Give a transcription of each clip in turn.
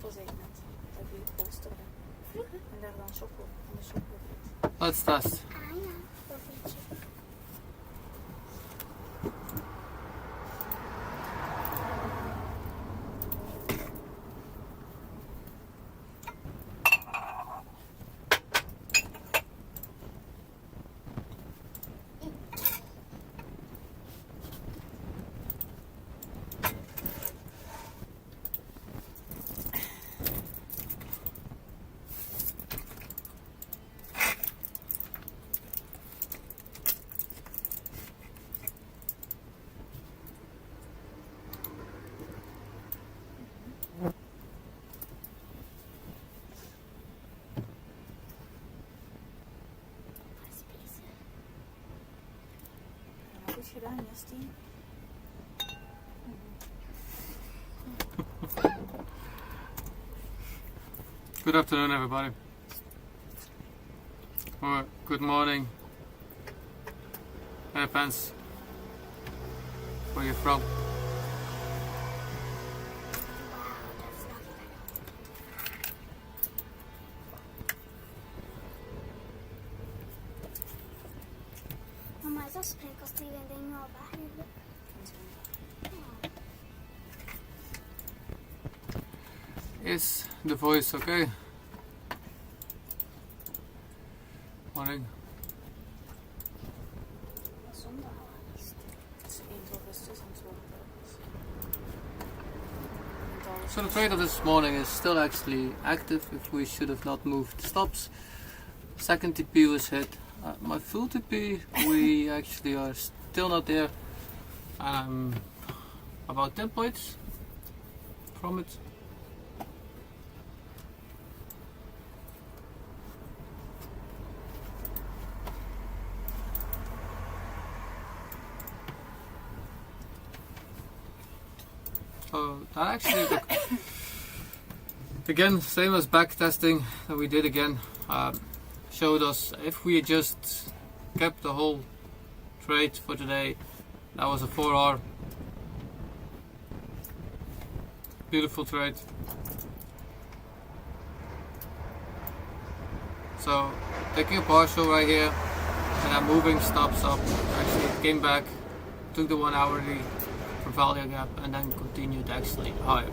toppersegment. Dat die polsteren. En daar dan chocolade van de chocolade. Wat is dat? Ah ja, koffietje. Goed gedaan, Justine. Good afternoon, everybody. Or good morning. Hey, fans. Where you from? Mamma, jag springer och stiger den av här. Is the voice okay? Morning. Zondag. Het is één zo rustig en zo. So the trade of this morning is still actually active if we should have not moved stops. Second TP was hit. My full TP, we actually are still not there. And I'm about 10 points from it. So that actually, again, same as back testing that we did again, showed us if we just kept the whole trade for today, that was a 4R. Beautiful trade. So taking a partial right here and then moving stops up, actually came back, took the 1 hourly for value gap and then continued actually higher.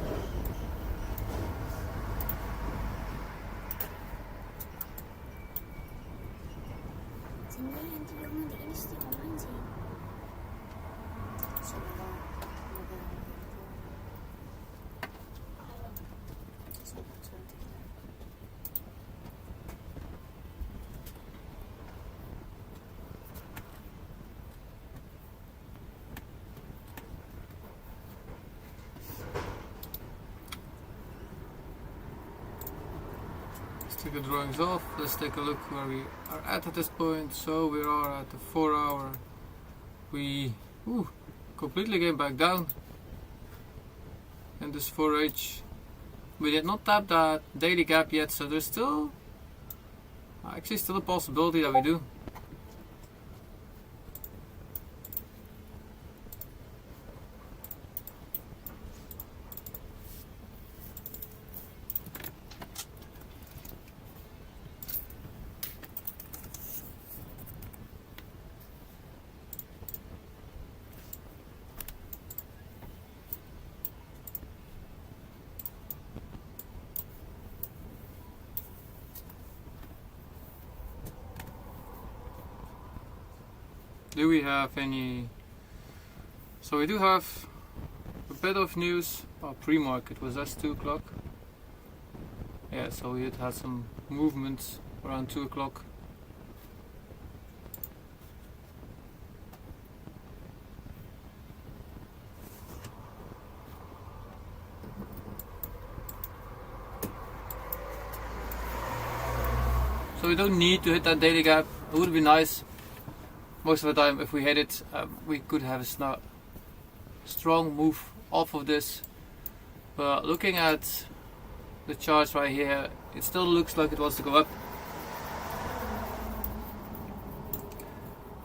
Zien jullie en die jongen die eerste online zien? Let's take the drawings off. Let's take a look where we are at this point. So we are at the 4 hour. We completely came back down in this 4H. We did not tap that daily gap yet, so there's still actually still a possibility that we do. Do we have any? So we do have a bit of news. Pre-market was that's 2 o'clock. Yeah, so we had some movements around 2 o'clock. So we don't need to hit that daily gap. It would be nice. Most of the time, if we hit it, we could have a strong move off of this. But looking at the charts right here, it still looks like it wants to go up.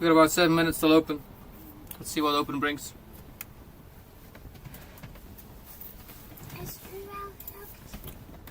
We got about 7 minutes till open. Let's see what open brings. Is u wel gelukt?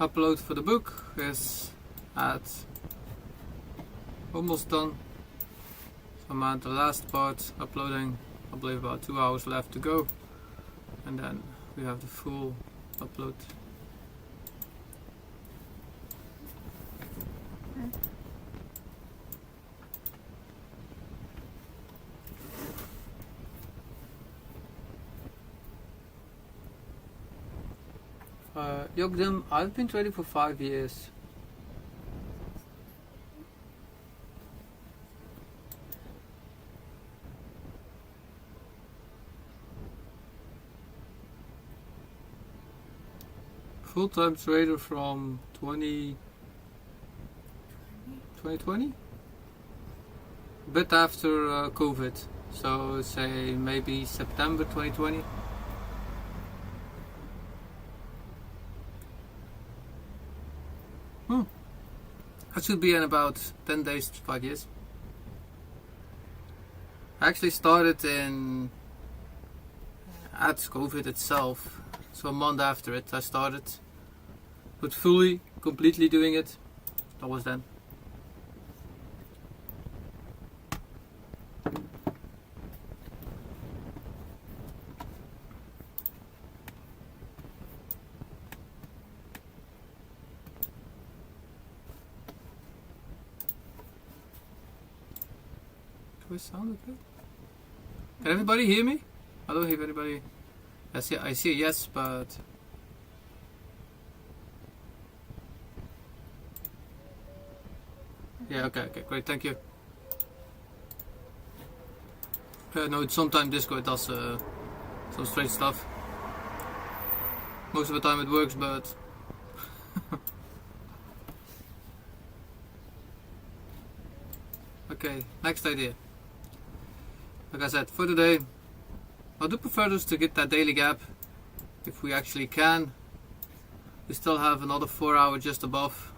upload for the book is at almost done. So I'm at the last part uploading. I believe about 2 hours left to go, and then we have the full upload. Yogdam, I've been trading for 5 years. Full-time trader from 2020? A bit after COVID, so say maybe September 2020. That should be in about 10 days to 5 years. I actually started at COVID itself, so a month after it I started, but completely doing it, that was then. Do I sound okay? Can everybody hear me? I don't hear anybody. I see a yes, but yeah, okay, great, thank you. No, sometimes Discord does some strange stuff. Most of the time it works, but okay, next idea. Like I said, for today, I do prefer us to get that daily gap, if we actually can. We still have another 4 hours just above.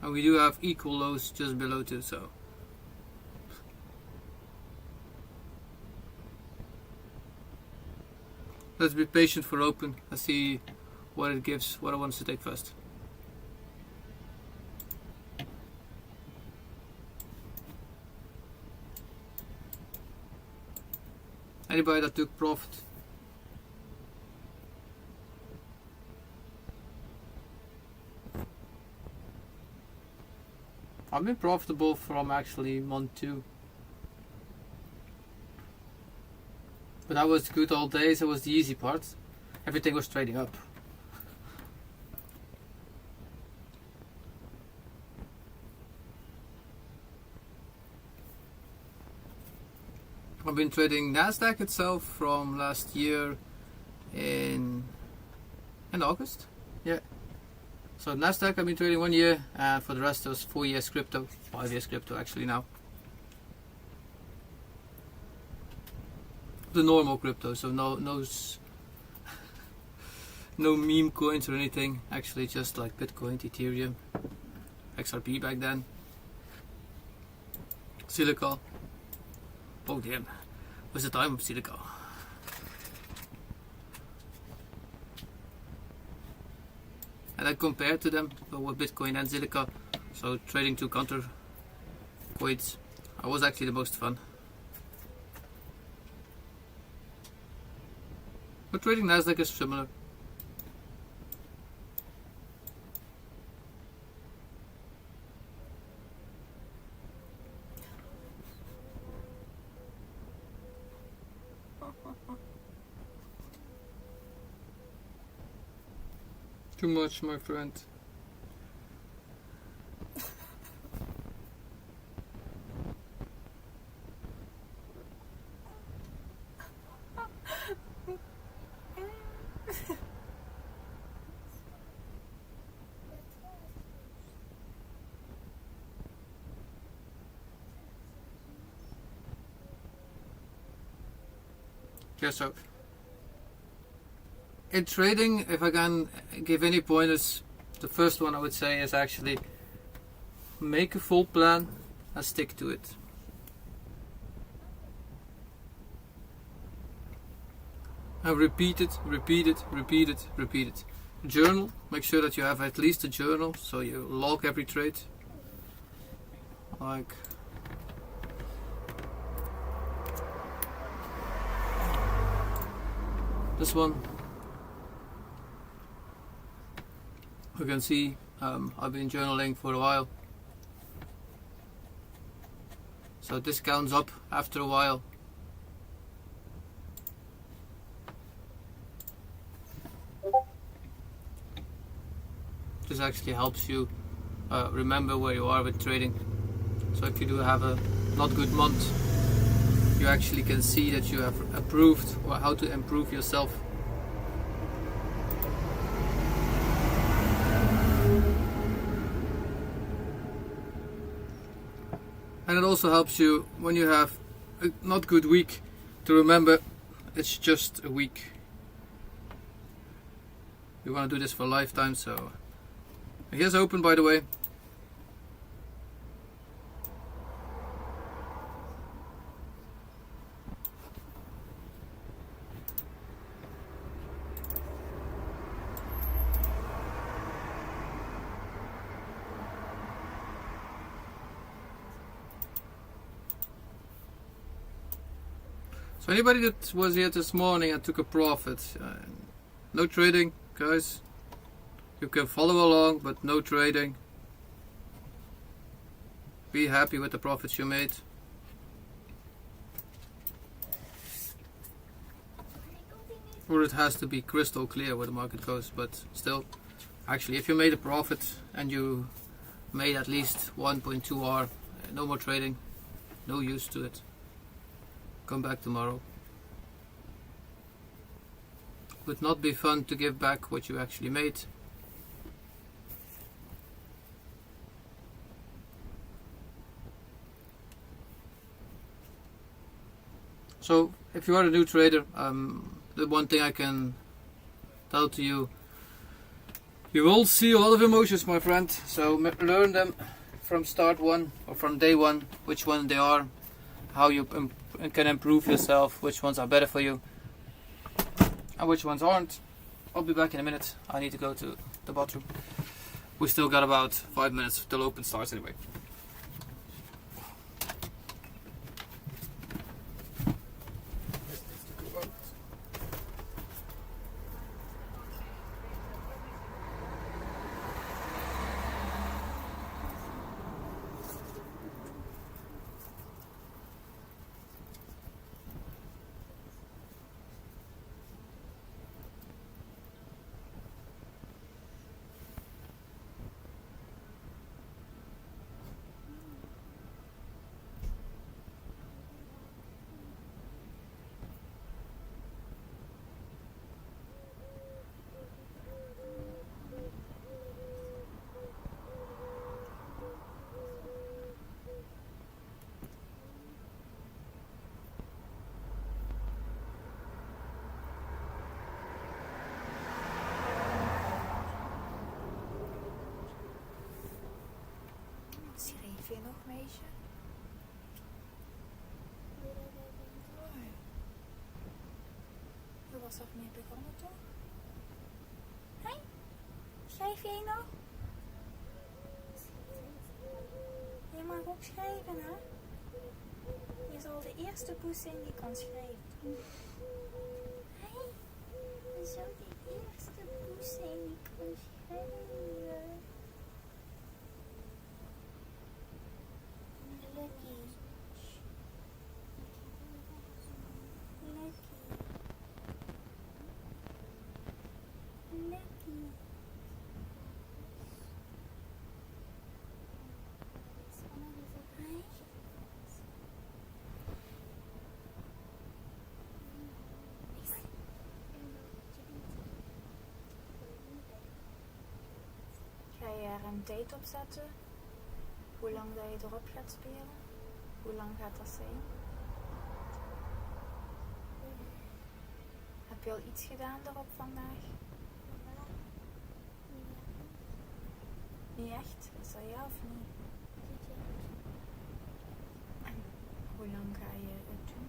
And we do have equal lows just below too, so. Let's be patient for open. Let's see what it gives, what I want to take first. Anybody that took profit? I've been profitable from actually month 2. But that was the good old days, it was the easy part. Everything was trading up. I've been trading Nasdaq itself from last year in August. Yeah. So Nasdaq I've been trading 1 year, and for the rest it was 4 years crypto, 5 years crypto actually now. The normal crypto, so no meme coins or anything. Actually just like Bitcoin, Ethereum, XRP back then. Silica. Oh damn, what's the time of Silica? And I compared to them with Bitcoin and Silica, so trading two counter coins was actually the most fun. But trading Nasdaq is similar. Too much, my friend. Yeah, so in trading, if I can give any pointers, the first one I would say is actually make a full plan and stick to it. And repeat it, repeat it, repeat it, repeat it. Journal, make sure that you have at least a journal, so you log every trade. Like this one. You can see I've been journaling for a while. So this counts up after a while. This actually helps you remember where you are with trading. So if you do have a not good month, you actually can see that you have improved or how to improve yourself. And it also helps you when you have a not good week to remember it's just a week. You want to do this for a lifetime, so here's open, by the way. So anybody that was here this morning and took a profit, no trading, guys. You can follow along, but no trading. Be happy with the profits you made. Or it has to be crystal clear where the market goes, but still, actually, if you made a profit and you made at least 1.2 R, no more trading, no use to it. Come back tomorrow. Would not be fun to give back what you actually made. So if you are a new trader, the one thing I can tell to you, you will see a lot of emotions, my friend. So learn them from start one or from day one, which one they are, how you can improve yourself, which ones are better for you and which ones aren't. I'll be back in a minute. I need to go to the bathroom. We still got about 5 minutes till open starts anyway. Schreef je nog, meisje? Mooi. Je was er mee begonnen, toch? Hé? Schrijf jij nog? Je mag ook schrijven, hè? Je zal de eerste poes zijn die kan schrijven. Hé? Je zal de eerste poes zijn die kan schrijven. Lucky. Ga je er een tijd op zetten? Hoe lang dat je erop gaat spelen? Hoe lang gaat dat zijn? Heb je al iets gedaan erop vandaag? Niet echt? Is dat ja of niet? En hoe lang ga je het doen?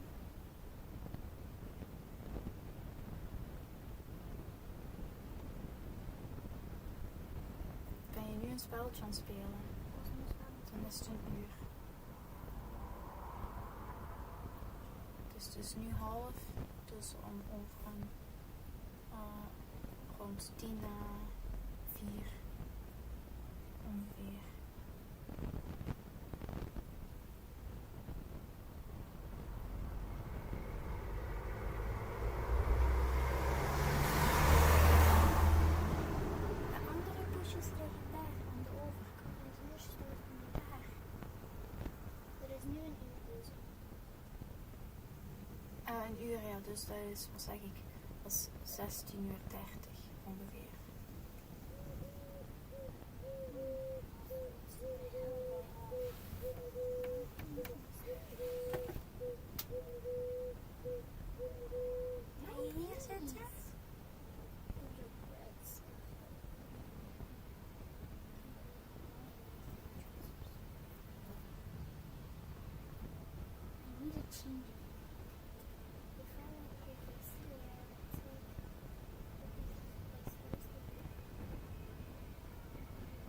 een spelletje aan het spelen. Dan is het een uur. Het is nu 1:30, dus om over rond 3:50 ongeveer. De andere busjes liggen daar aan de overkant. En de busjes liggen daar. Er is nu een uur dus. Een uur, ja, dus dat is, wat zeg ik, dat is 16:30 ongeveer. Ga je hier zitten? I need a change. If I want to get this here,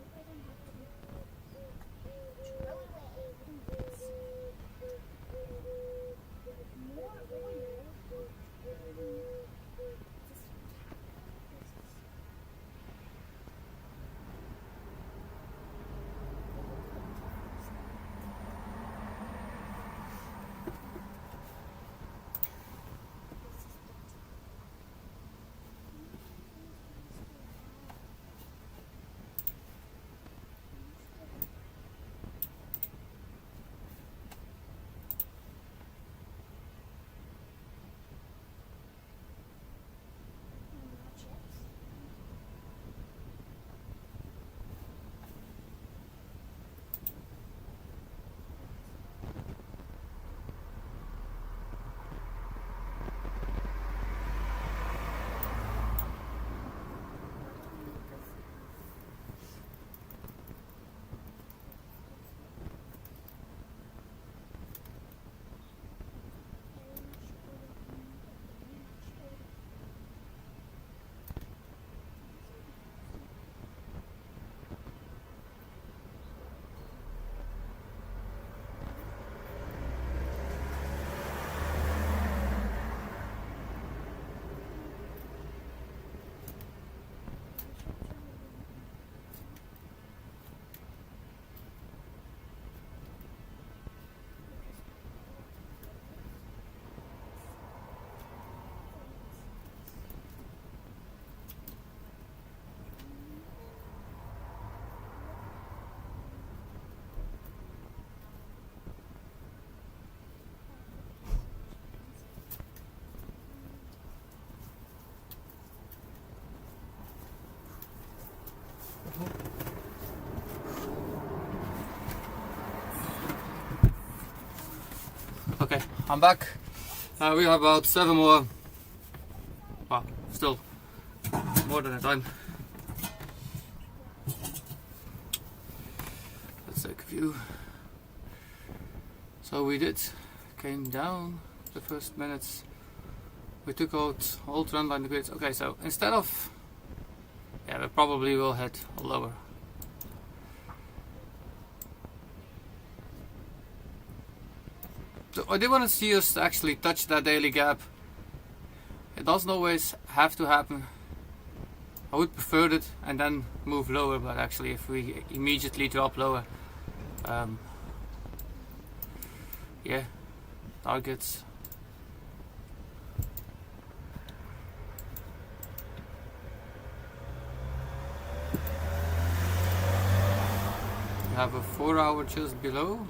I don't have to throw away this. More oil. Okay, I'm back. We have about 7 more. Well, still more than a time. Let's take a view. So we came down the first minutes. We took out all trend line grids. Okay, so instead of, yeah, we probably will head lower. So I did want to see us actually touch that daily gap. It doesn't always have to happen. I would prefer it and then move lower, but actually if we immediately drop lower, yeah, targets. We have a 4 hour just below.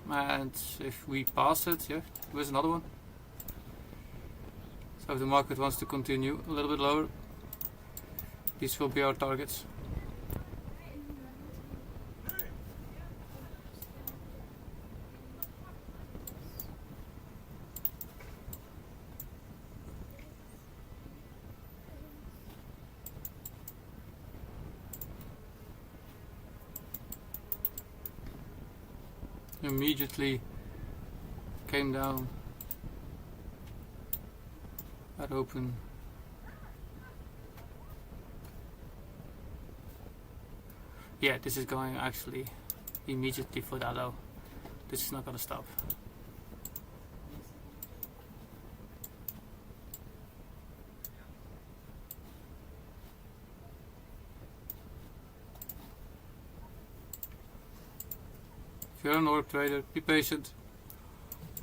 And if we pass it, yeah, there's another one. So if the market wants to continue a little bit lower, these will be our targets. Immediately came down at open. Yeah, this is going actually immediately for that low. This is not going to stop. If you're an org trader, be patient.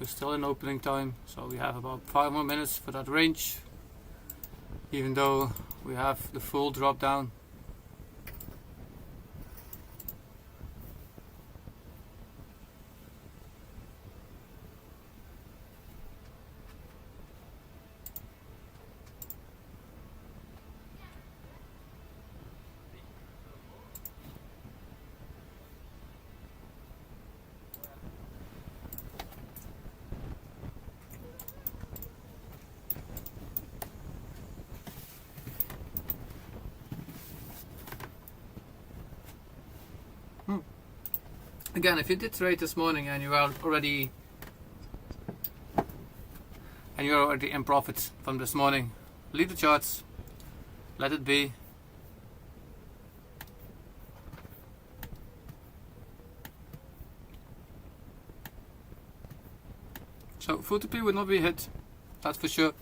We're still in opening time, so we have about 5 more minutes for that range, even though we have the full drop down. Again, if you did trade this morning and you're already in profit from this morning, leave the charts, let it be. So full TP would not be hit, that's for sure.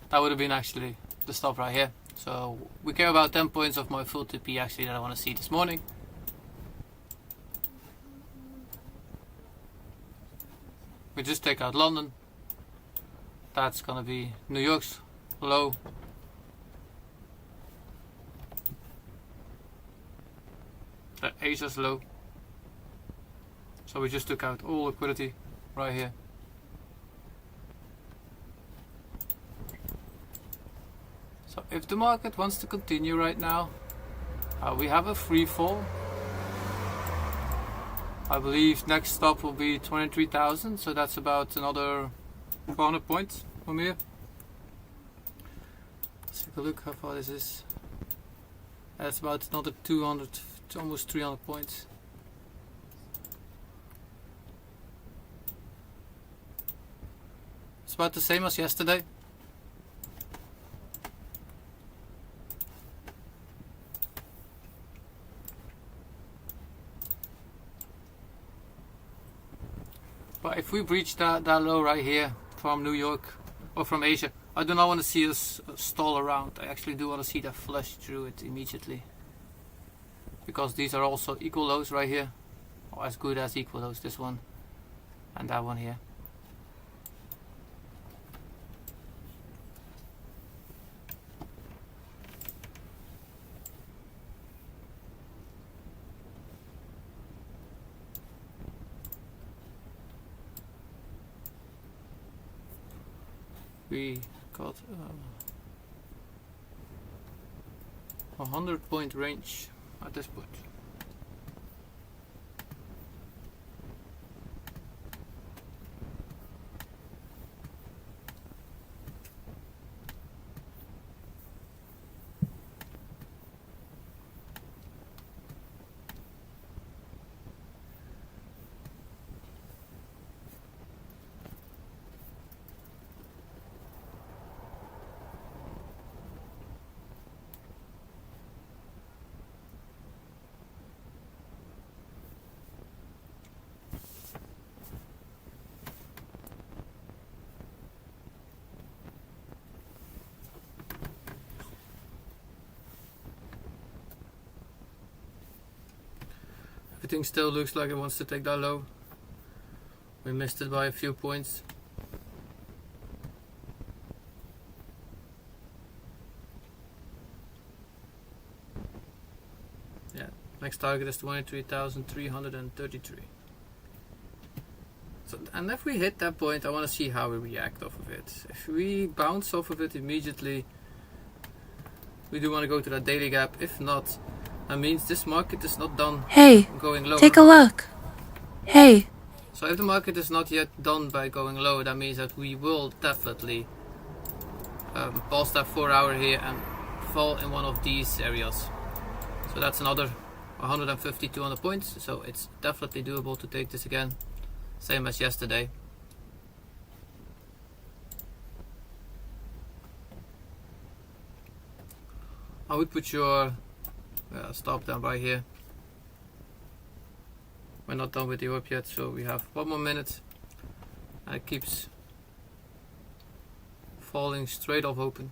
That would have been actually the stop right here. So we care about 10 points of my full TP actually that I want to see this morning. We just take out London. That's gonna be New York's low. Asia's low. So we just took out all liquidity right here. So if the market wants to continue right now, we have a free fall. I believe next stop will be 23,000, so that's about another 400 points from here. Let's take a look how far this is. That's about another 200, almost 300 points. It's about the same as yesterday. But if we breach that low right here from New York or from Asia, I do not want to see us stall around. I actually do want to see that flush through it immediately. Because these are also equal lows right here. Or as good as equal lows, this one and that one here. We got a 100-point range at this point. Everything still looks like it wants to take that low. We missed it by a few points. Yeah, next target is 23,333. So, and if we hit that point, I want to see how we react off of it. If we bounce off of it immediately, we do want to go to that daily gap. If not, that means this market is not done going lower. Take a look. Hey. So if the market is not yet done by going lower, that means that we will definitely pause that 4 hour here and fall in one of these areas. So that's another 150, 200 points. So it's definitely doable to take this again. Same as yesterday. I would put your stop down right here. We're not done with the orb yet, so we have 1 more minute, and it keeps falling straight off open.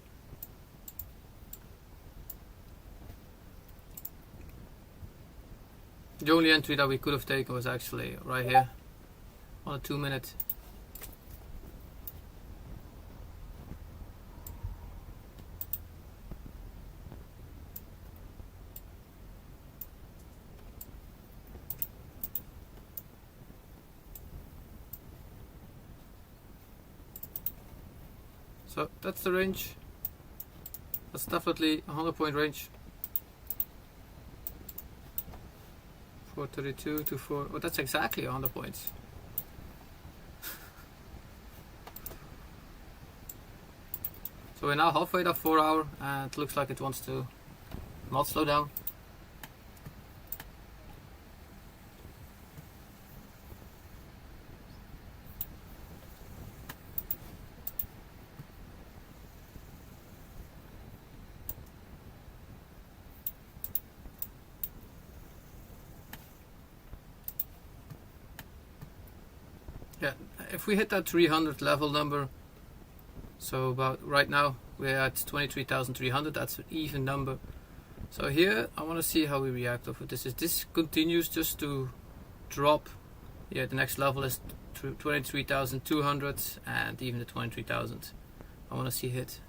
The only entry that we could have taken was actually right here on a 2 minute. So that's the range. That's definitely a 100-point range. 432 to 4. Oh, that's exactly 100 points. So we're now halfway that 4 hour, and it looks like it wants to not slow down. Yeah, if we hit that 300 level number, so about right now we're at 23,300, that's an even number. So here I want to see how we react off of this. If this continues just to drop, yeah, the next level is 23,200 and even the 23,000 I want to see hit.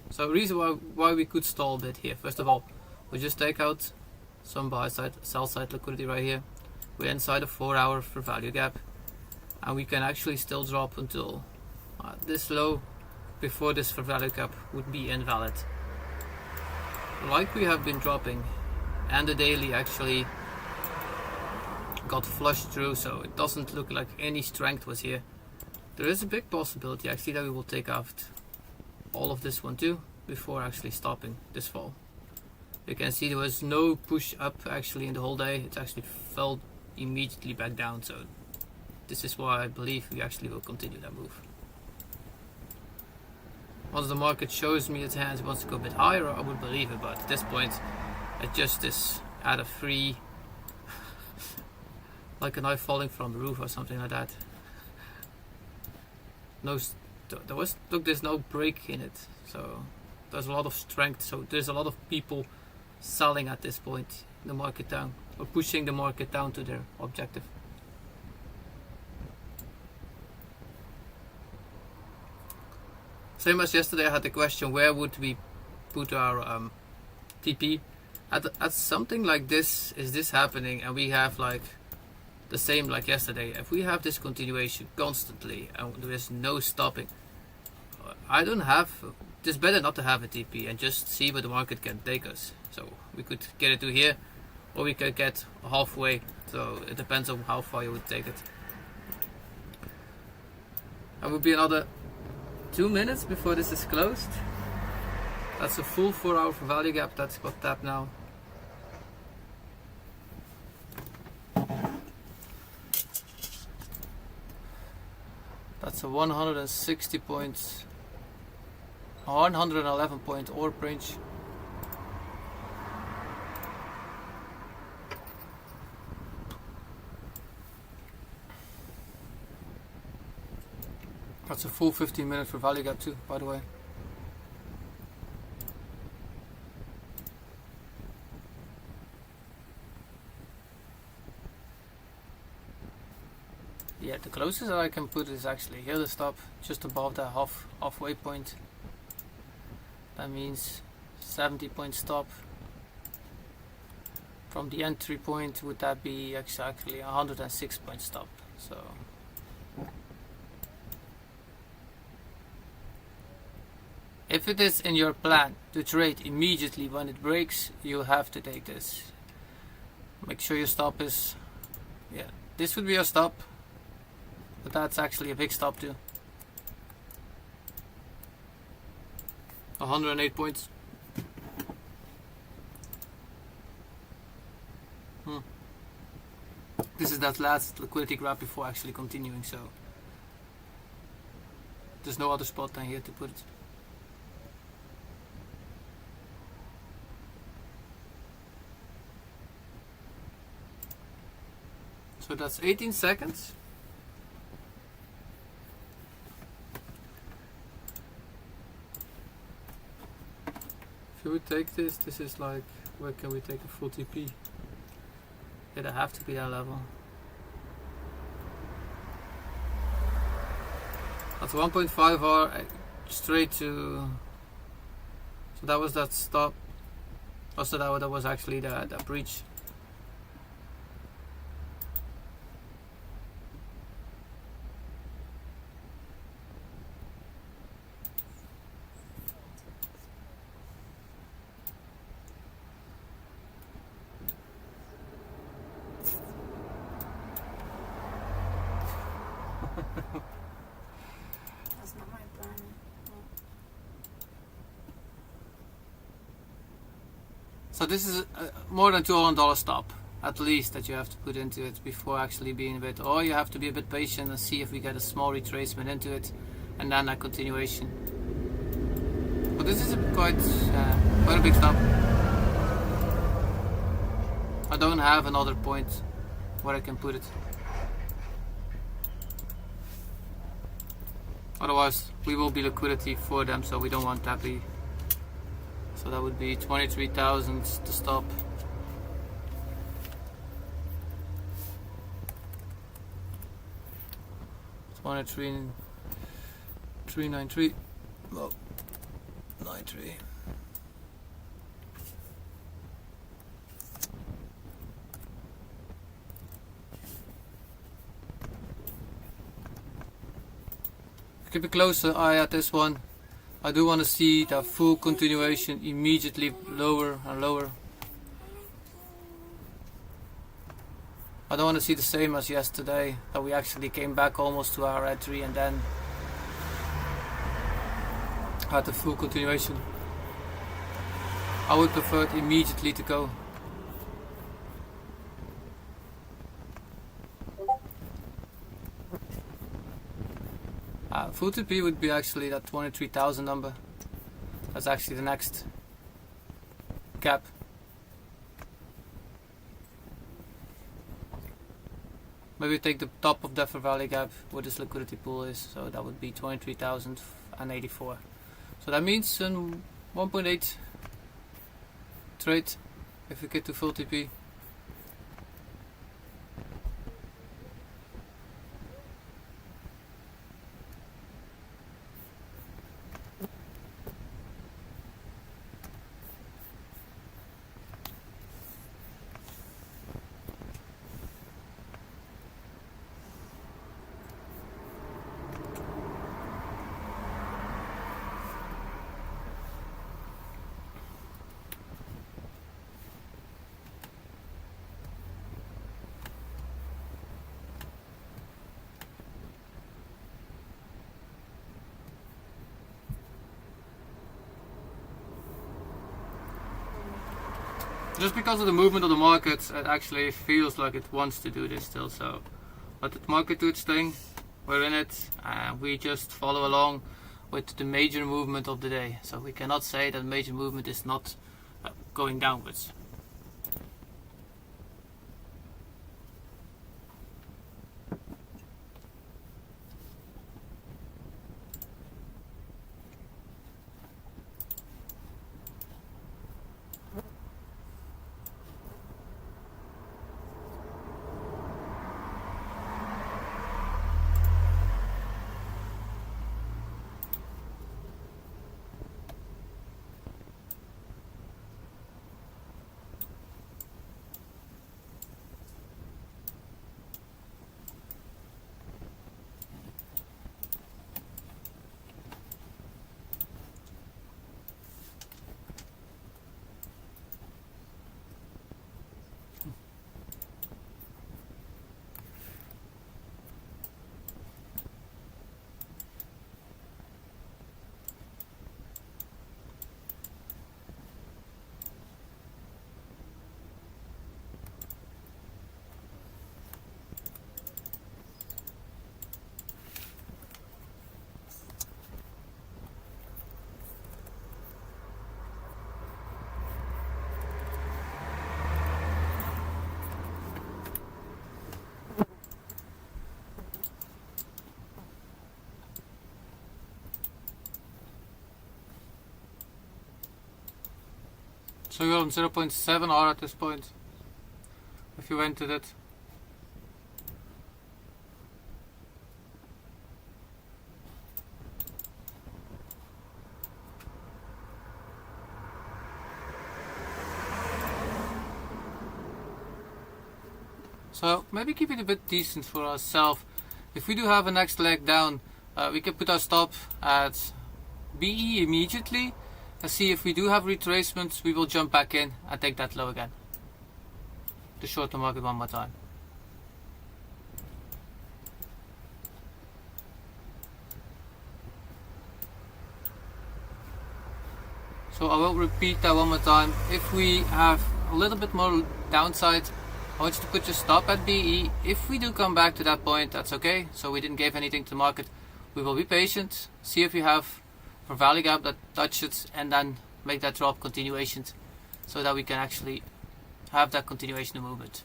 So the reason why we could stall a bit here, first of all, we just take out some buy side, sell side liquidity right here. We're inside a 4 hour for value gap, and we can actually still drop until this low before this for value gap would be invalid. Like we have been dropping, and the daily actually got flushed through, so it doesn't look like any strength was here. There is a big possibility actually that we will take out all of this one too before actually stopping this fall. You can see there was no push up actually in the whole day. It actually fell immediately back down, so this is why I believe we actually will continue that move. Once the market shows me its hands, wants to go a bit higher, I would believe it, but at this point it just is at a free like a knife falling from the roof or something like that. There's no break in it, so there's a lot of strength, so there's a lot of people selling at this point the market down, or pushing the market down to their objective. Same as yesterday, I had the question, where would we put our TP? At something like this, is this happening and we have like the same like yesterday, if we have this continuation constantly and there is no stopping, it's better not to have a TP and just see where the market can take us. So we could get it to here, or we could get halfway, so it depends on how far you would take it. That would be another 2 minutes before this is closed. That's a full 4 hour for value gap, that's got tapped now. That's a 160 points, 111 point orb range. That's a full 15 minutes for value gap too, by the way. Yeah, the closest that I can put is actually here, the stop, just above that halfway point. That means 70 point stop. From the entry point, would that be exactly 106 point stop? So if it is in your plan to trade immediately when it breaks, you have to take this. Make sure your stop is, yeah, this would be your stop, but that's actually a big stop too. 108 points. This is that last liquidity grab before actually continuing, so there's no other spot than here to put it. So that's 18 seconds. If we take this, this is like, where can we take a full TP? It'll have to be that level. That's 1.5 hour straight to, so that was that stop. Also that was actually the breach. That's not my plan. So this is more than $200 stop, at least, that you have to put into it before actually being a bit, or you have to be a bit patient and see if we get a small retracement into it, and then a continuation. But this is quite a big stop. I don't have another point where I can put it. Otherwise, we will be liquidity for them, so we don't want that be. So that would be 23,000 to stop. It's 103,393. Well, 93. Keep a closer eye at this one. I do want to see the full continuation immediately lower and lower. I don't want to see the same as yesterday, that we actually came back almost to our entry and then had the full continuation. I would prefer it immediately to go. Full TP would be actually that 23,000 number. That's actually the next gap. Maybe take the top of Defer Valley gap where this liquidity pool is, so that would be 23,084. So that means an 1.8 trade if we get to full TP. Just because of the movement of the market, it actually feels like it wants to do this still. So let the market do its thing. We're in it, and we just follow along with the major movement of the day. So we cannot say that major movement is not going downwards. So you're on 0.7 R at this point, if you entered it. So maybe keep it a bit decent for ourselves. If we do have a next leg down, we can put our stop at BE immediately and see if we do have retracements. We will jump back in and take that low again to short the market one more time. So I will repeat that one more time. If we have a little bit more downside, I want you to put your stop at BE. If we do come back to that point, that's okay. So we didn't give anything to the market. We will be patient, see if we have a value gap that touches, and then make that drop continuation so that we can actually have that continuation of movement.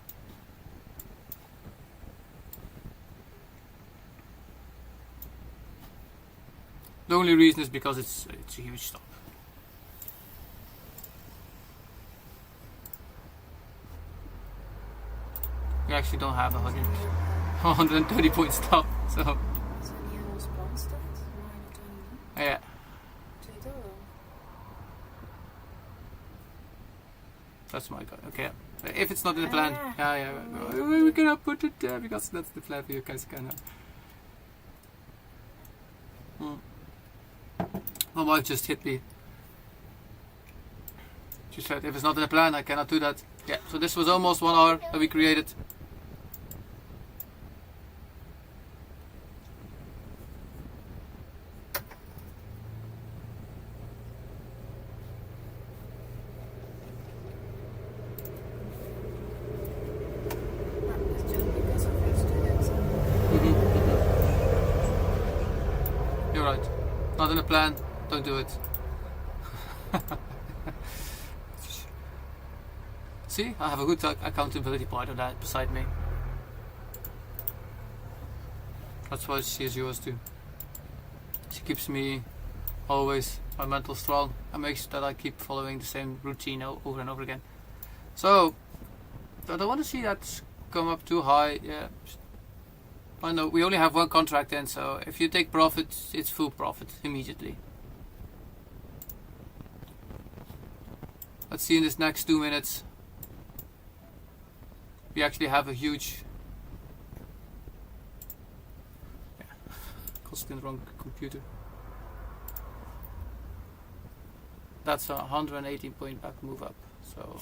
The only reason is because it's a huge stop. We actually don't have 130 point stop, so. Zijn hier ons plan staat? Yeah. That's my god. Okay. If it's not in the plan, yeah. We cannot put it there because that's the plan for you guys can. My wife just hit me. She said, if it's not in the plan, I cannot do that. Yeah. So this was almost 1 hour that we created. You're right. Not in the plan, don't do it. See, I have a good accountability partner that beside me. That's why she is yours too. She keeps me always my mental strong and makes sure that I keep following the same routine over and over again. So I don't want to see that come up too high. Yeah, I know we only have one contract in, so if you take profit, it's full profit immediately. Let's see in this next 2 minutes. We actually have a huge. Yeah, in the wrong computer. That's a 118 point back move up. So.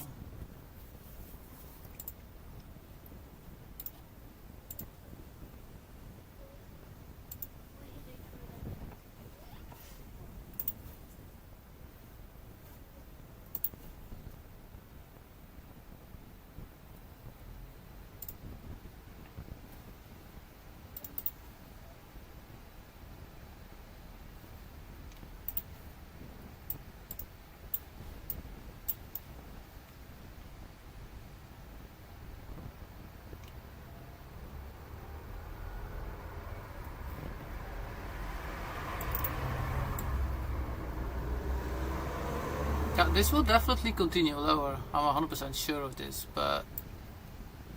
Yeah, this will definitely continue lower. I'm 100% sure of this, but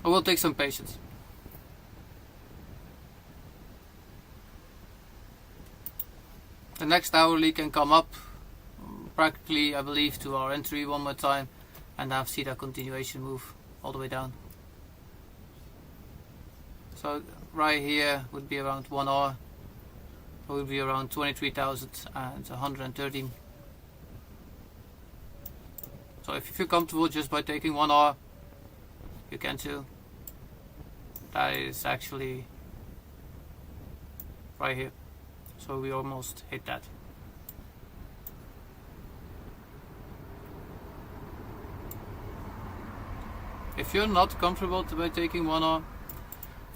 it will take some patience. The next hourly can come up practically, I believe, to our entry one more time, and I've seen that continuation move all the way down. So right here would be around 1 hour. It would be around 23,113. So if you feel comfortable just by taking 1 hour, you can too. That is actually right here. So we almost hit that. If you're not comfortable by taking 1 hour,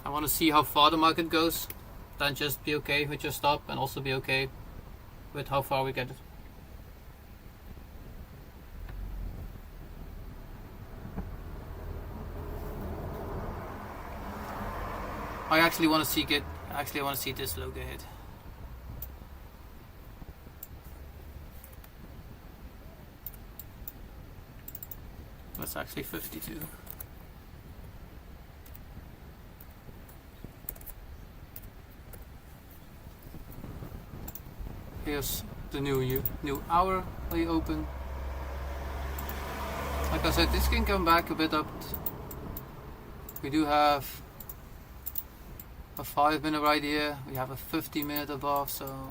I want to see how far the market goes, then just be okay with your stop and also be okay with how far we get it. I actually want to see this low get hit. That's actually 52. Here's the new hour lay open. Like I said, this can come back a bit up. We do have a 5-minute right here. We have a 50-minute above, so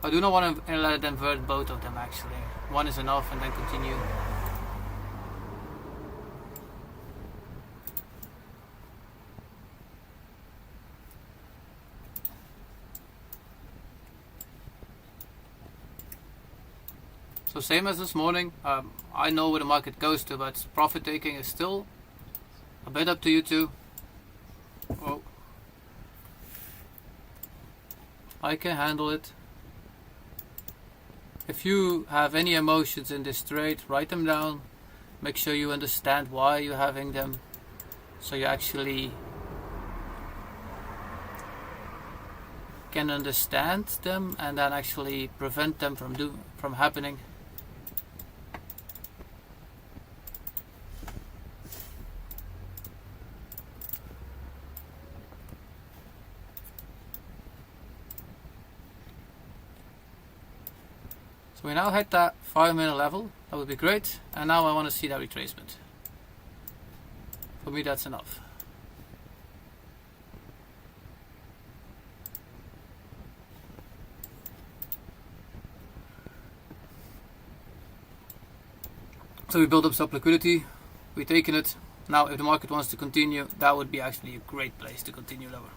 I do not want to let it invert both of them actually. One is enough and then continue. So same as this morning, I know where the market goes to, but profit taking is still a bit up to you two. Oh. I can handle it. If you have any emotions in this trade, write them down. Make sure you understand why you're having them, so you actually can understand them and then actually prevent them from happening. So we now hit that 5-minute level. That would be great. And now I want to see that retracement. For me, that's enough. So we build up some liquidity. We've taken it. Now, if the market wants to continue, that would be actually a great place to continue lower.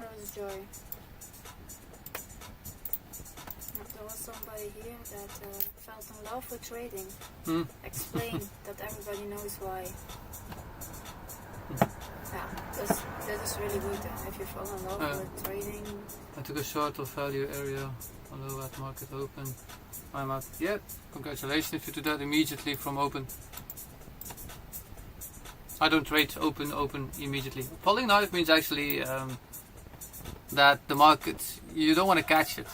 Rose Joy. There was somebody here that felt in love with trading. Explain that everybody knows why. Yeah, that is really good. If you fall in love with trading. I took a short of value area, although at market open. I'm out. Yeah, congratulations if you do that immediately from open. I don't trade open immediately. Falling knife means actually that the market, you don't want to catch it.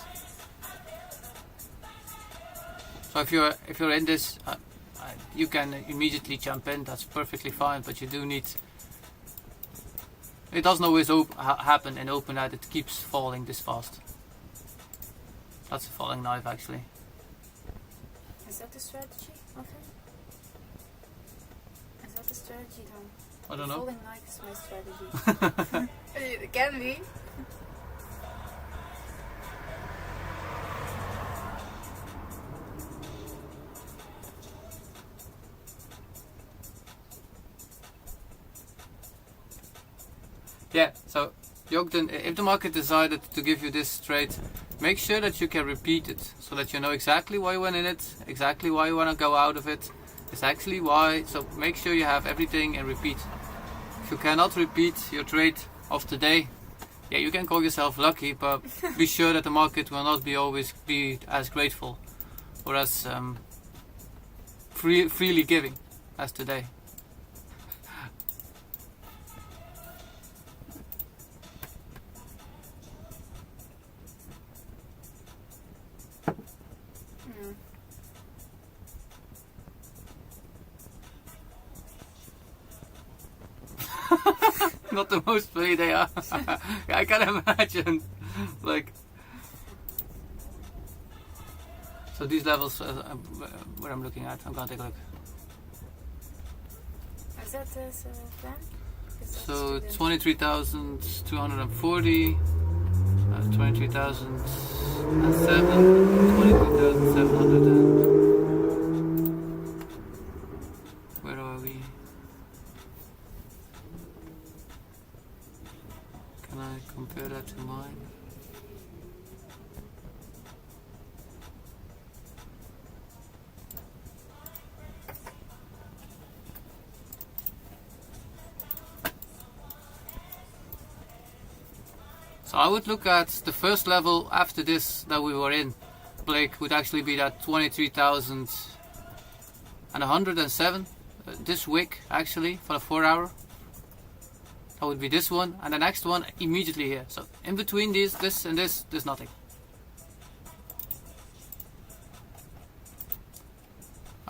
So if you're in this, you can immediately jump in. That's perfectly fine. But you do need. It doesn't always happen in open that it keeps falling this fast. That's a falling knife actually. Is that the strategy of it? Is that the strategy though? I don't know. Falling knife is my strategy. It can be. Yeah, so Jogden, if the market decided to give you this trade, make sure that you can repeat it so that you know exactly why you went in it, exactly why you want to go out of it, exactly why. So make sure you have everything and repeat. If you cannot repeat your trade of the day, yeah, you can call yourself lucky, but be sure that the market will not always be as grateful or as freely giving as today. Not the most funny they are. I can imagine. Like, so these levels, what I'm looking at, I'm gonna take a look. Is that this plan? So 23,240, 23,007, 23,700. Where are we? Can I compare that to mine? So I would look at the first level after this that we were in. Blake would actually be that 23,107 this wick actually for the 4 hour. That would be this one, and the next one immediately here. So in between these, this and this, there's nothing.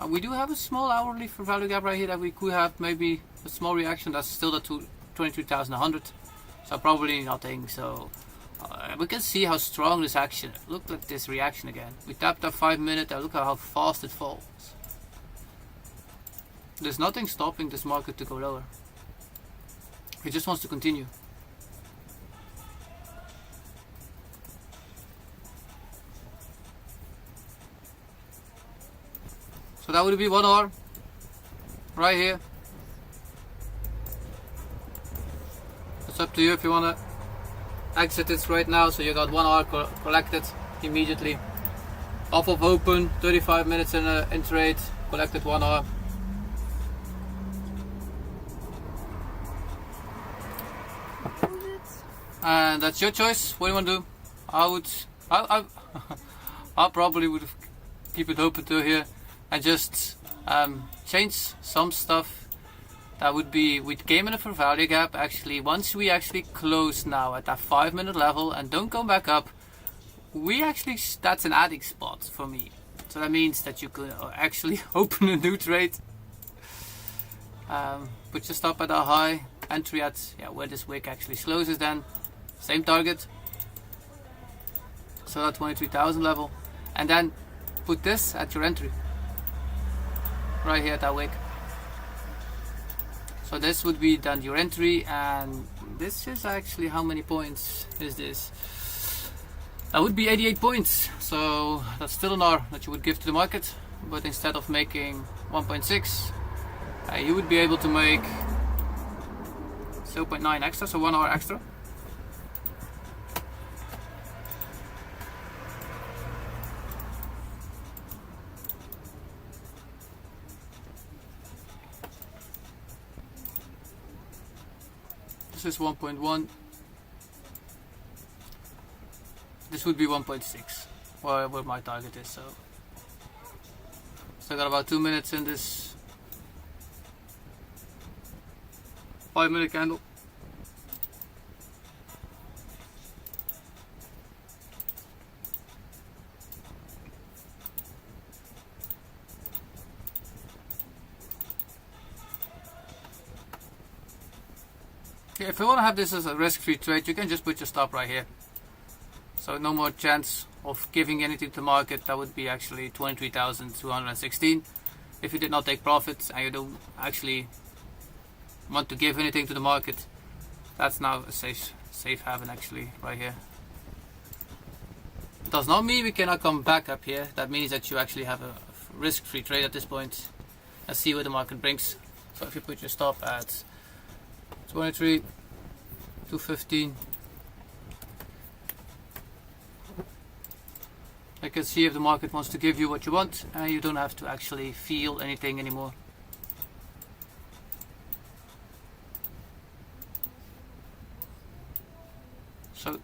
We do have a small hourly for value gap right here that we could have maybe a small reaction. That's still the 23,100. So probably nothing. So we can see how strong this action. Look at this reaction again. We tapped our 5 minute and look at how fast it falls. There's nothing stopping this market to go lower. It just wants to continue. So that would be 1 hour right here. It's up to you if you want to exit it right now. So you got 1 hour collected immediately. Off of open, 35 minutes in trade, collected 1 hour. And that's your choice. What do you want to do? I probably would keep it open to here and just change some stuff. That would be, we came in a for value gap actually. Once we actually close now at that 5 minute level and don't come back up, we actually, that's an adding spot for me. So that means that you could actually open a new trade. Put your stop at a high, entry at where this wick actually closes then. Same target, so that 23,000 level, and then put this at your entry right here at that wick. So this would be then your entry, and this is actually, how many points is this? That would be 88 points. So that's still an R that you would give to the market, but instead of making 1.6, you would be able to make 0.9 extra, so 1 hour extra. This is 1.1. This would be 1.6, where my target is. So I got about 2 minutes in this 5 minute candle. Yeah, if you want to have this as a risk-free trade, you can just put your stop right here. So no more chance of giving anything to the market. That would be actually 23,216. If you did not take profits and you don't actually want to give anything to the market, that's now a safe haven actually right here. It does not mean we cannot come back up here. That means that you actually have a risk-free trade at this point and see what the market brings. So if you put your stop at 23,215, I can see if the market wants to give you what you want, and you don't have to actually feel anything anymore. So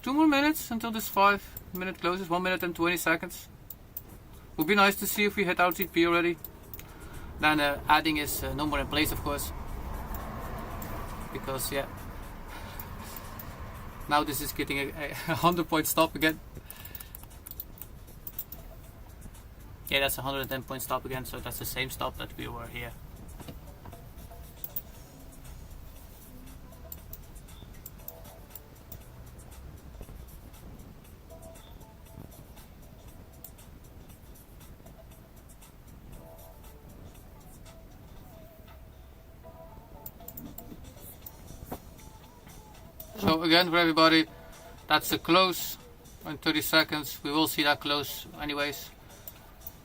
2 more minutes until this 5 minute closes, 1 minute and 20 seconds. Would be nice to see if we hit our TP already. Then adding is no more in place, of course. Because now this is getting a 100-point stop again. Yeah, that's a 110-point stop again, so that's the same stop that we were here. So again, for everybody, that's the close in 30 seconds. We will see that close anyways.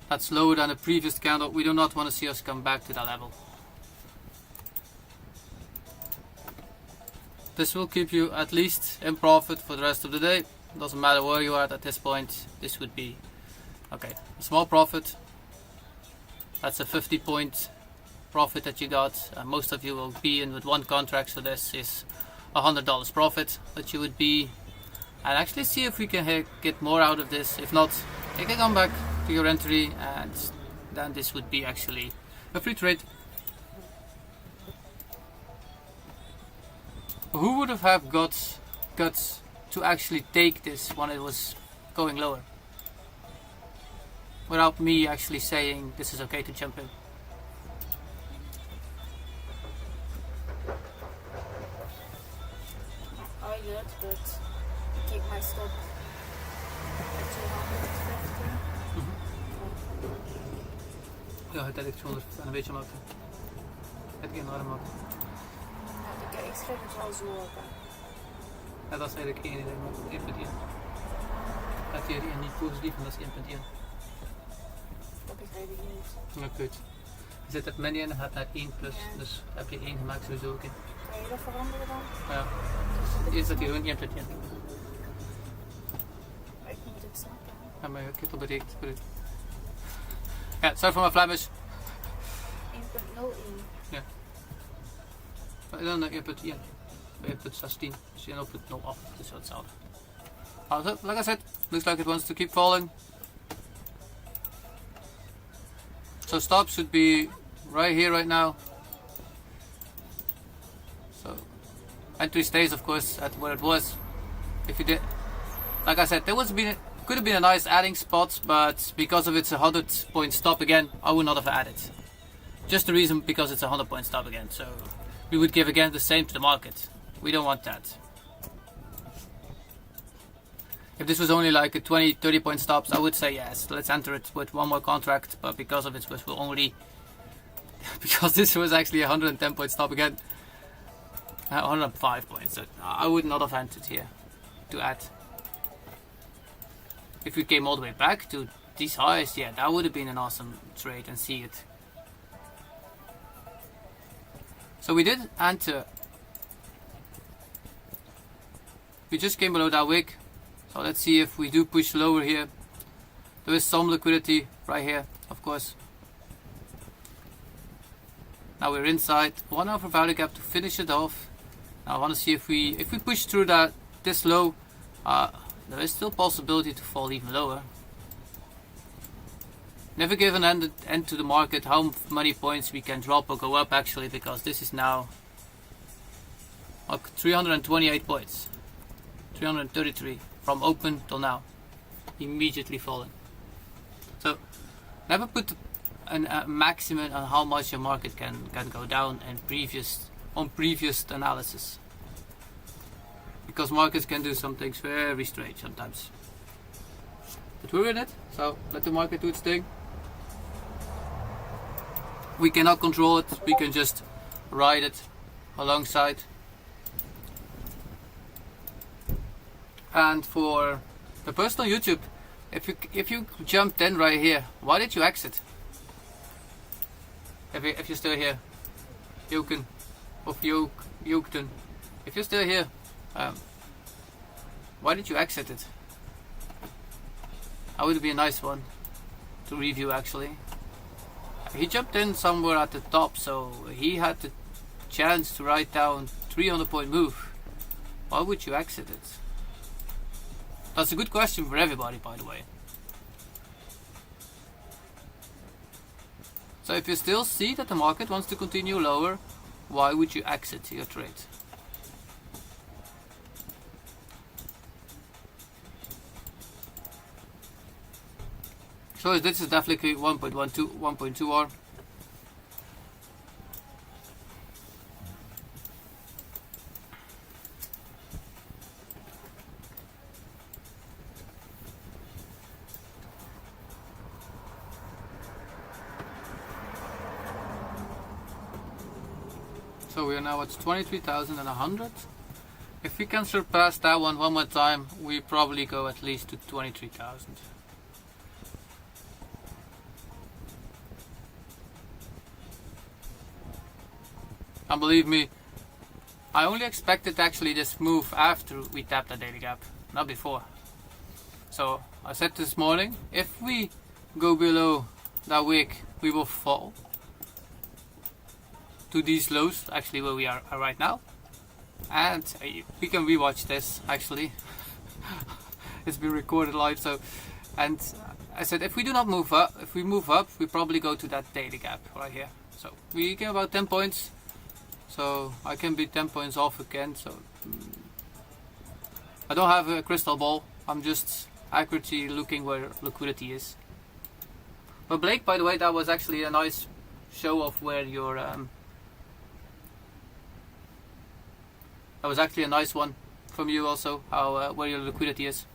That's lower than the previous candle. We do not want to see us come back to that level. This will keep you at least in profit for the rest of the day. Doesn't matter where you are at this point. This would be okay, a small profit. That's a 50-point profit that you got. Most of you will be in with one contract, so this is $100 profit that you would be and actually see if we can get more out of this. If not, you can come back to your entry, and then this would be actually a free trade. Who would have guts to actually take this when it was going lower, without me actually saying this is okay to jump in? I did, but keep my stop at 250. Ja, het ik 200 en een beetje maken. Het geen arm maken. Ik schrijf het wel zo op. Ja, dat is eigenlijk één idee, maar 1.1. Dat hier één niet positief en dat is 1.1. Dat begrijp ik niet. Ja, goed. Je zet het min in en gaat naar 1 plus, Ja. dus heb je 1 gemaakt sowieso ook in. Kan je dat veranderen dan? Ja, eerst dat hier gewoon 1.1. Ik moet het snappen. Ja, maar ik heb het al berekend. Goed. Ja, sorry voor mijn Flemish. 1.01. Ja. En dan 1.1. 1.16. Dus 1.08. Dus zo hetzelfde. Also, like I said, looks like it wants to keep falling. So stop should be right here right now. So entry stays of course at where it was. If you did, like I said, could have been a nice adding spot, but because of its 100-point stop again, I would not have added. Just the reason because it's a 100-point stop again. So we would give again the same to the market. We don't want that. If this was only like a 20-30 point stops, I would say yes, let's enter it with one more contract, but because of it was only because this was actually a 110 point stop again, 105 points, so I would not have entered here to add. If we came all the way back to these highs, yeah, that would have been an awesome trade and see it. So we did enter. We just came below that wick. So let's see if we do push lower here. There is some liquidity right here, of course. Now we're inside 1 hour value gap to finish it off. Now I want to see if we push through this low, there is still possibility to fall even lower. Never give an end to the market how many points we can drop or go up actually, because this is now 328 points, 333 from open till now, immediately falling. So never put a maximum on how much your market can go down on previous analysis, because markets can do some things very strange sometimes. But we're in it, so let the market do its thing. We cannot control it, we can just ride it alongside. And for the person on YouTube, if you jumped in right here, why did you exit? If you're still here, Joken of Jokten, if you're still here, why did you exit it? That would be a nice one to review actually. He jumped in somewhere at the top, so he had the chance to write down 300 point move. Why would you exit it? That's a good question for everybody, by the way. So if you still see that the market wants to continue lower, why would you exit your trade? So this is definitely 1.12, 1.2R. So we are now at 23,100. If we can surpass that one more time, we probably go at least to 23,000. And believe me, I only expected actually this move after we tapped the daily gap, not before. So I said this morning, if we go below that wick, we will fall to these lows, actually where we are right now. And we can rewatch this actually. It's been recorded live. So, and I said if we do not move up, if we move up, we probably go to that daily gap right here. So we gain about 10 points. So I can be 10 points off again. So I don't have a crystal ball. I'm just accurately looking where liquidity is. But Blake, by the way, that was actually a nice show of where your that was actually a nice one from you also, how where your liquidity is.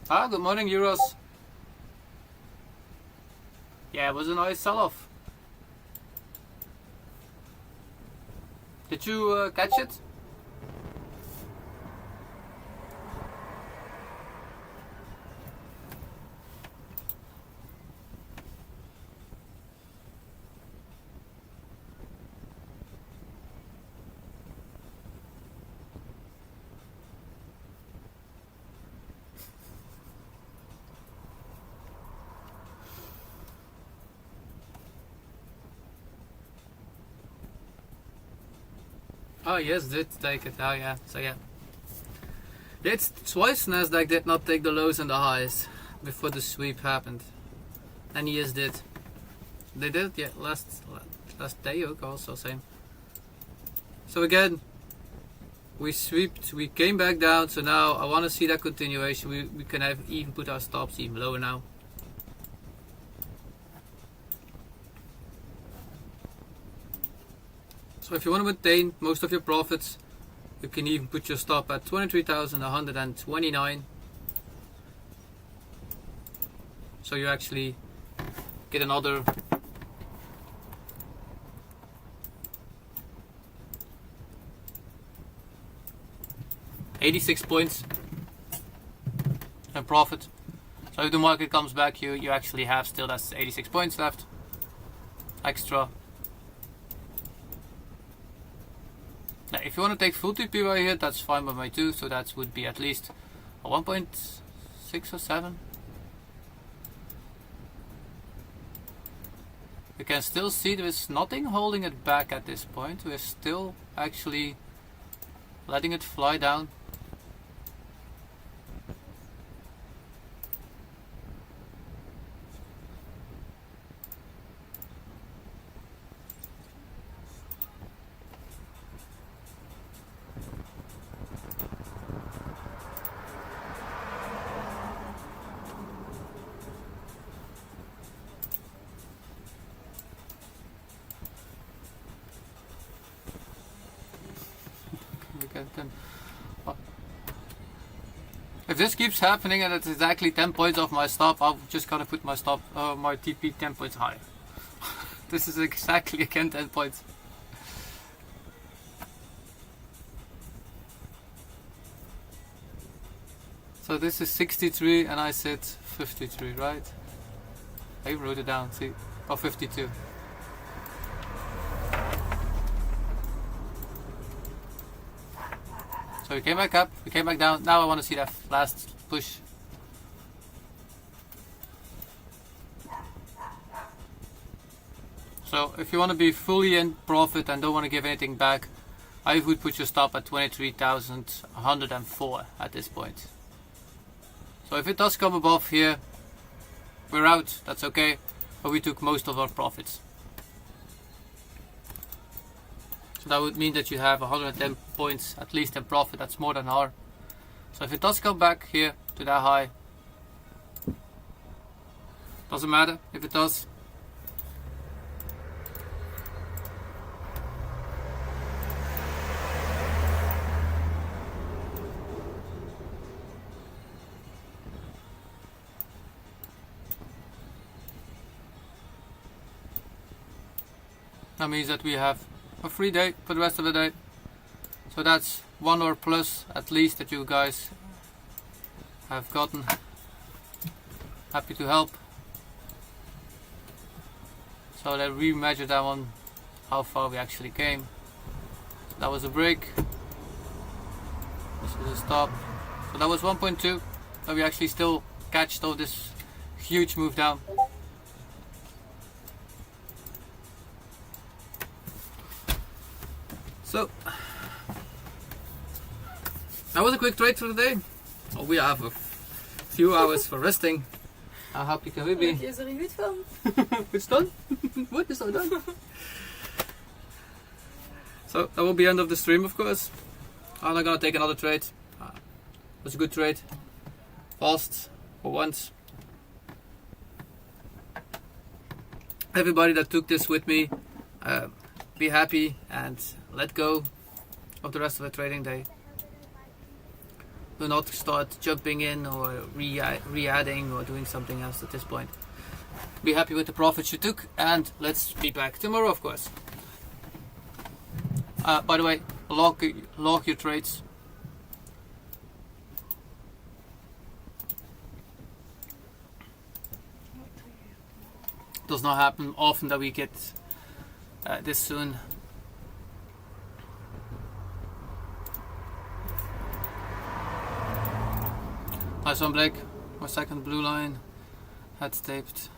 Ah, good morning, Euros. Yeah, it was a nice sell-off. Did you catch it? Oh yes, did take it. Oh yeah, so yeah. It's twice Nasdaq did not take the lows and the highs before the sweep happened. And yes did. They did, yeah, last day also same. So again, we swept, we came back down, so now I want to see that continuation. We can have even put our stops even lower now. So if you want to maintain most of your profits, you can even put your stop at 23,129. So you actually get another $86 points and profit. So if the market comes back, you actually have still that's 86 points left extra. Now, if you want to take full TP right here, that's fine by me too. So that would be at least a 1.6 or 7. You can still see there is nothing holding it back at this point. We're still actually letting it fly down. If this keeps happening and it's exactly 10 points off my stop, I'm just gonna put my stop, my TP 10 points higher. This is exactly again 10 points. So this is 63 and I said 53, right? I wrote it down, see? Oh, 52. So we came back up, we came back down. Now I want to see that last push. So if you want to be fully in profit and don't want to give anything back, I would put your stop at 23,104 at this point. So if it does come above here, we're out, that's okay, but we took most of our profits. So that would mean that you have 110 points at least in profit, that's more than our. So if it does come back here to that high, doesn't matter if it does. That means that we have a free day for the rest of the day. So that's 1 hour plus at least that you guys have gotten. Happy to help. So that we measured that one, how far we actually came. That was a break. This is a stop. So that was 1.2. But we actually still catched all this huge move down. So that was a quick trade for the day. Oh, we have a few hours for resting. How happy can we be? Je is er goed van. It's done. What is not done? So that will be the end of the stream, of course. I'm not gonna take another trade. It was a good trade. Fast for once. Everybody that took this with me, be happy and let go of the rest of the trading day. Do not start jumping in or re-adding or doing something else at this point. Be happy with the profits you took, and let's be back tomorrow, of course. By the way, log your trades. Does not happen often that we get this soon. Nice one, Blake. My second blue line. Head's taped.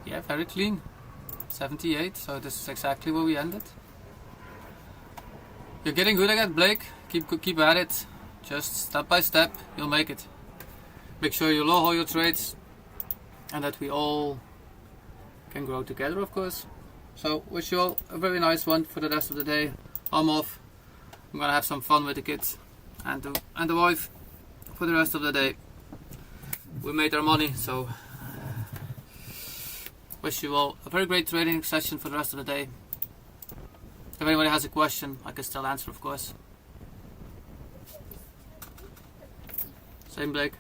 Yeah, very clean. 78, so this is exactly where we ended. You're getting good again, Blake. Keep at it. Just step by step, you'll make it. Make sure you log all your trades, and that we all can grow together, of course. So wish you all a very nice one for the rest of the day. I'm off. I'm gonna have some fun with the kids and the wife for the rest of the day. We made our money, so wish you all a very great trading session for the rest of the day. If anybody has a question, I can still answer, of course. Same, Blake.